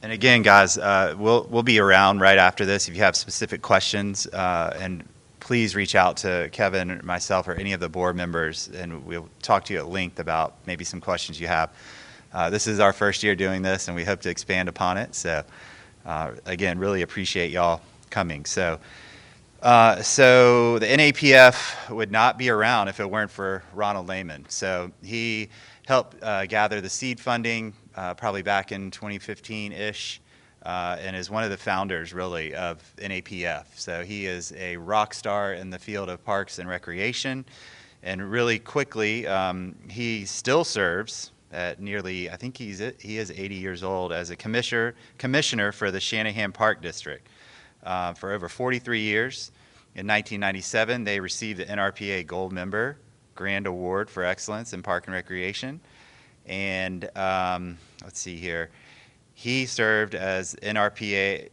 And again, guys, we'll be around right after this if you have specific questions, and please reach out to Kevin or myself or any of the board members, and we'll talk to you at length about maybe some questions you have. This is our first year doing this, and we hope to expand upon it. So, again, really appreciate y'all coming. So the NAPF would not be around if it weren't for Ron Layman. So he helped gather the seed funding probably back in 2015-ish, and is one of the founders, really, of NAPF. So he is a rock star in the field of parks and recreation. And really quickly, he still serves at nearly, I think he is 80 years old, as a commissioner for the Shanahan Park District for over 43 years. In 1997, they received the NRPA Gold Member Grand Award for Excellence in Park and Recreation. And let's see here. He served as NRPA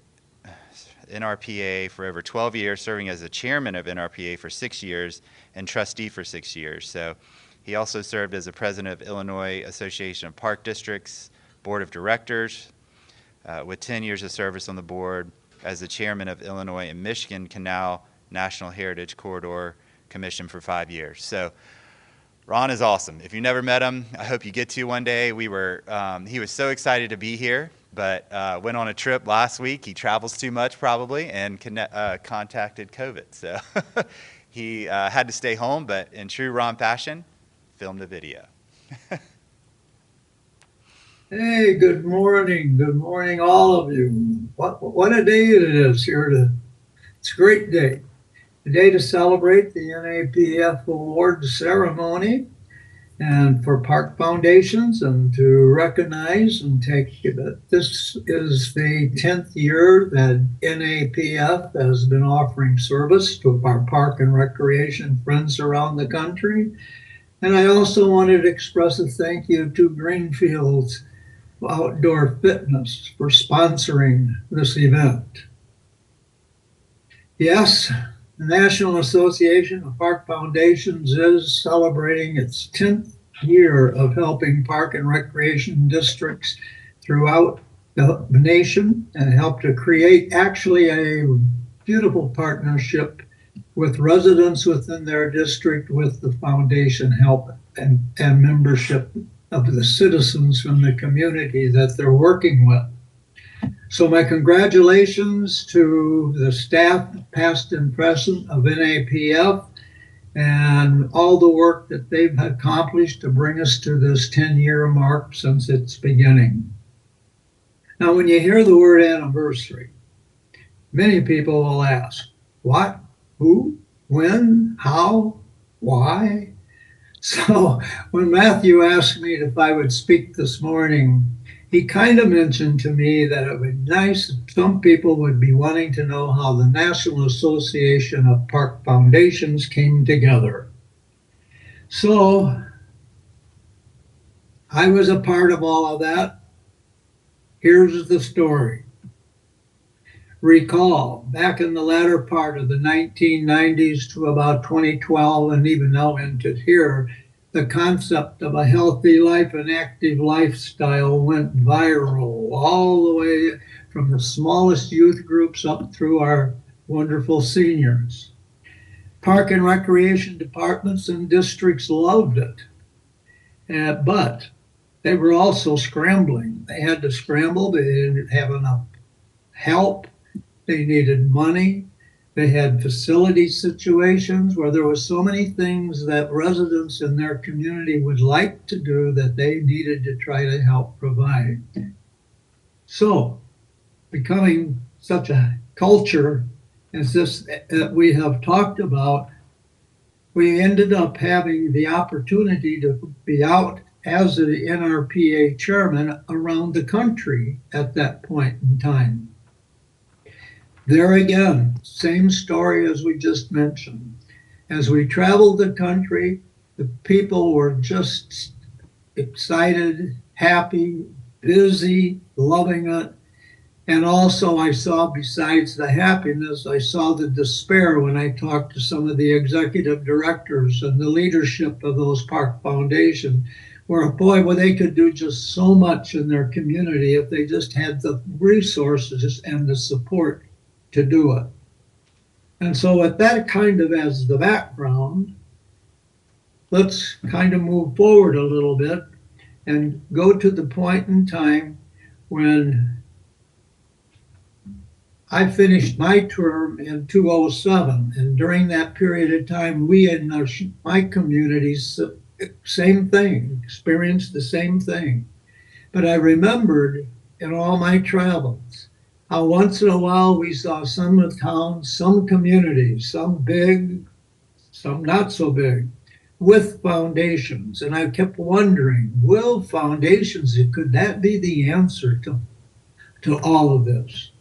for over 12 years, serving as the chairman of NRPA for 6 years and trustee for 6 years. So he also served as the president of Illinois Association of Park Districts Board of Directors, with 10 years of service on the board as the chairman of Illinois and Michigan Canal National Heritage Corridor Commission for 5 years. So Ron is awesome. If you never met him, I hope you get to one day. He was so excited to be here, but went on a trip last week. He travels too much probably, and contacted COVID. So he had to stay home, but in true Ron fashion, filmed a video. Hey, good morning. Good morning, all of you. What a day it is here. It's a great day. A day to celebrate the NAPF Award ceremony and for park foundations, and to recognize and take that this is the 10th year that NAPF has been offering service to our park and recreation friends around the country. And I also wanted to express a thank you to Greenfields Outdoor Fitness for sponsoring this event. Yes, the National Association of Park Foundations is celebrating its 10th year of helping park and recreation districts throughout the nation, and help to create actually a beautiful partnership with residents within their district, with the foundation help and membership of the citizens from the community that they're working with. So my congratulations to the staff, past and present, of NAPF, and all the work that they've accomplished to bring us to this 10-year mark since its beginning. Now, when you hear the word anniversary, many people will ask, what, who, when, how, why? So when Matthew asked me if I would speak this morning, he kind of mentioned to me that it would be nice if some people would be wanting to know how the National Association of Park Foundations came together. So I was a part of all of that. Here's the story. Recall, back in the latter part of the 1990s to about 2012, and even now into here, the concept of a healthy life and active lifestyle went viral, all the way from the smallest youth groups up through our wonderful seniors. Park and recreation departments and districts loved it, but they were also scrambling. They had to scramble. They didn't have enough help. They needed money. They had facility situations where there were so many things that residents in their community would like to do that they needed to try to help provide. So, becoming such a culture as this that we have talked about, we ended up having the opportunity to be out as the NRPA chairman around the country at that point in time. There again, same story as we just mentioned. As we traveled the country, the people were just excited, happy, busy, loving it. And also I saw, besides the happiness, I saw the despair when I talked to some of the executive directors and the leadership of those park foundations, where, boy, well, they could do just so much in their community if they just had the resources and the support to do it. And so with that kind of as the background, let's kind of move forward a little bit and go to the point in time when I finished my term in 2007. And during that period of time, we in my communities, same thing, experienced the same thing. But I remembered in all my travels how once in a while we saw some towns, some communities, some big, some not so big, with foundations. And I kept wondering, will foundations, could that be the answer to all of this?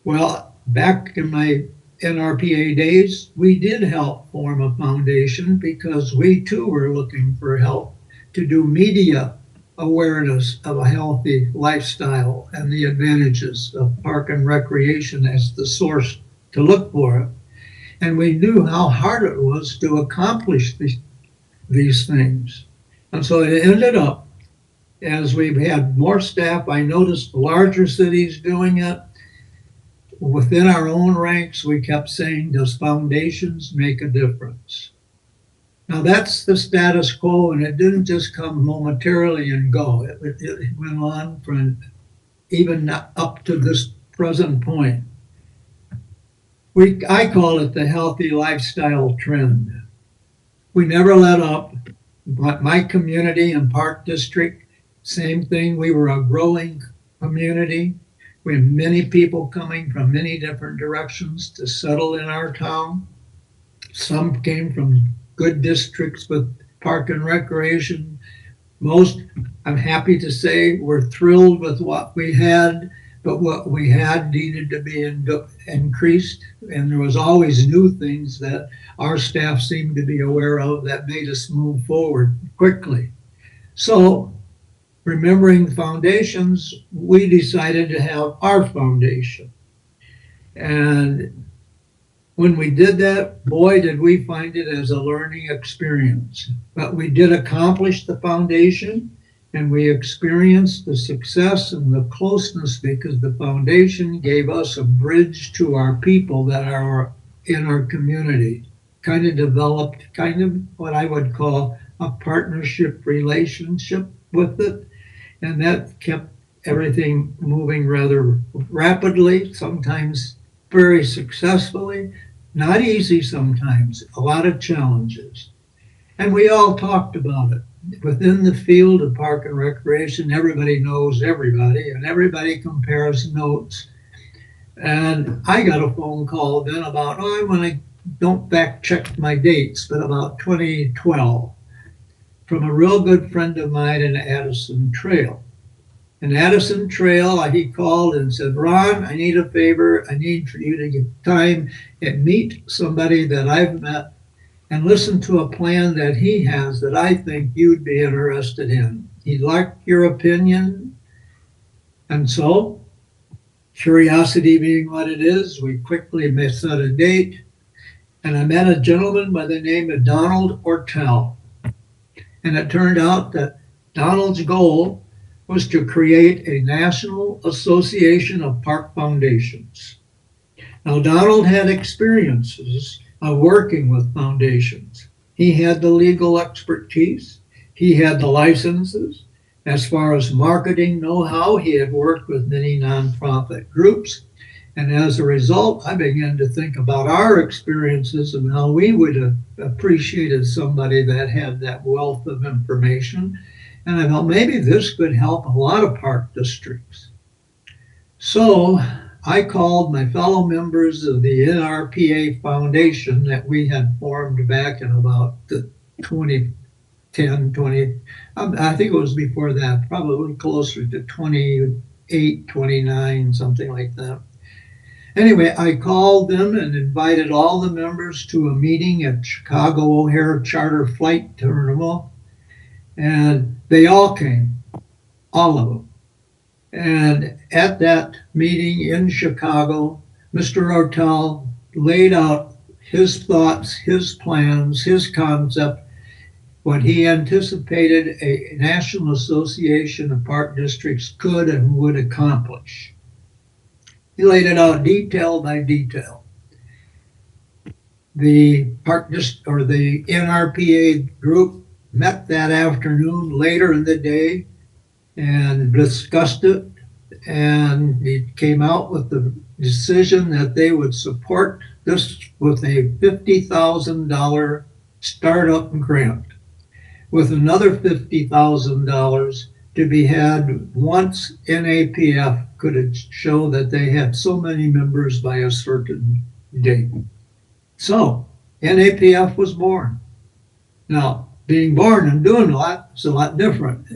Well, back in my NRPA days, we did help form a foundation because we too were looking for help to do media awareness of a healthy lifestyle and the advantages of park and recreation as the source to look for it. And we knew how hard it was to accomplish these things. And so it ended up, as we've had more staff, I noticed larger cities doing it. Within our own ranks, we kept saying, does foundations make a difference? Now that's the status quo, and it didn't just come momentarily and go. It went on from even up to this present point. I call it the healthy lifestyle trend. We never let up. My community and Park District, same thing. We were a growing community. We had many people coming from many different directions to settle in our town. Some came from good districts with park and recreation. Most, I'm happy to say, were thrilled with what we had, but what we had needed to be increased. And there was always new things that our staff seemed to be aware of that made us move forward quickly. So, remembering foundations, we decided to have our foundation. And when we did that, boy, did we find it as a learning experience. But we did accomplish the foundation, and we experienced the success and the closeness because the foundation gave us a bridge to our people that are in our community. Kind of developed kind of what I would call a partnership relationship with it. And that kept everything moving rather rapidly, sometimes very successfully, not easy sometimes, a lot of challenges. And we all talked about it. Within the field of park and recreation, everybody knows everybody, and everybody compares notes. And I got a phone call then about, when I don't fact check my dates, but about 2012, from a real good friend of mine in Addison Trail. In Addison Trail, he called and said, Ron, I need a favor. I need for you to get time and meet somebody that I've met and listen to a plan that he has that I think you'd be interested in. He'd like your opinion. And so, curiosity being what it is, we quickly set a date. And I met a gentleman by the name of Donald Ortell. And it turned out that Donald's goal was to create a National Association of Park Foundations. Now, Donald had experiences of working with foundations. He had the legal expertise. He had the licenses. As far as marketing know-how, he had worked with many nonprofit groups. And as a result, I began to think about our experiences and how we would have appreciated somebody that had that wealth of information. And I thought maybe this could help a lot of park districts. So I called my fellow members of the NRPA Foundation that we had formed back in about the 2010, I think it was before that, probably closer to 28, 29, something like that. Anyway, I called them and invited all the members to a meeting at Chicago O'Hare Charter Flight Terminal. And they all came, all of them. And at that meeting in Chicago, Mr. Ortell laid out his thoughts, his plans, his concept. what he anticipated a National Association of Park Districts could and would accomplish. He laid it out detail by detail. The the NRPA group met that afternoon later in the day and discussed it, and it came out with the decision that they would support this with a $50,000 startup grant, with another $50,000 to be had once NAPF could show that they had so many members by a certain date. So NAPF was born. Now, being born and doing a lot is a lot different.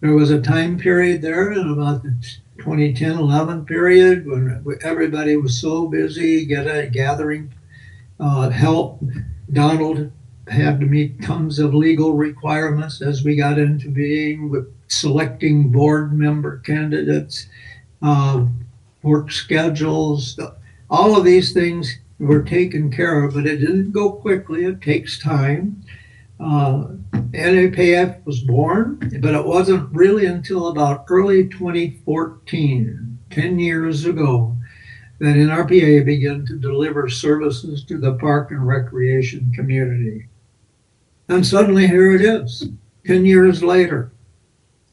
There was a time period there in about the 2010-11 period when everybody was so busy gathering help. Donald had to meet tons of legal requirements as we got into being with selecting board member candidates, work schedules, all of these things were taken care of, but it didn't go quickly. It takes time. NAPF was born, but it wasn't really until about early 2014, 10 years ago, that NRPA began to deliver services to the park and recreation community. And suddenly here it is, 10 years later.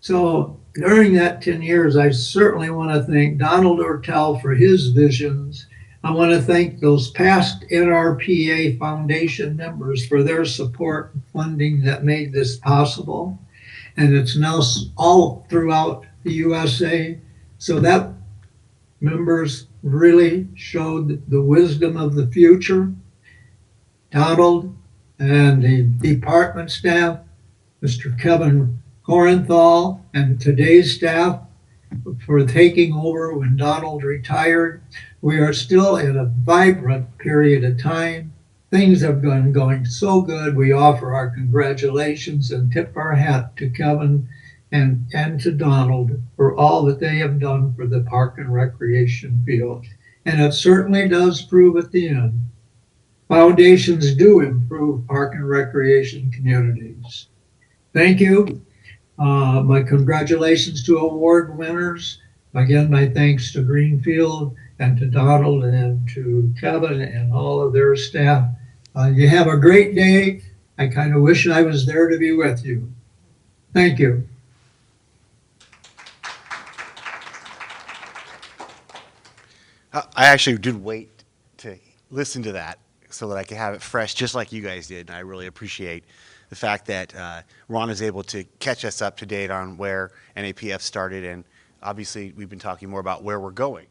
So during that 10 years, I certainly want to thank Donald Ortel for his visions. I want to thank those past NRPA Foundation members for their support and funding that made this possible. And it's now all throughout the USA. So that members really showed the wisdom of the future. Donald and the department staff, Mr. Kevin Horenthal, and today's staff for taking over when Donald retired. We are still in a vibrant period of time. Things have been going so good. We offer our congratulations and tip our hat to Kevin and to Donald for all that they have done for the park and recreation field. And it certainly does prove at the end. Foundations do improve park and recreation communities. Thank you. My congratulations to award winners. Again, my thanks to Greenfield and to Donald and to Kevin and all of their staff. You have a great day. I kind of wish I was there to be with you. Thank you. I actually did wait to listen to that so that I could have it fresh, just like you guys did. And I really appreciate the fact that Ron is able to catch us up to date on where NAPF started. And obviously, we've been talking more about where we're going.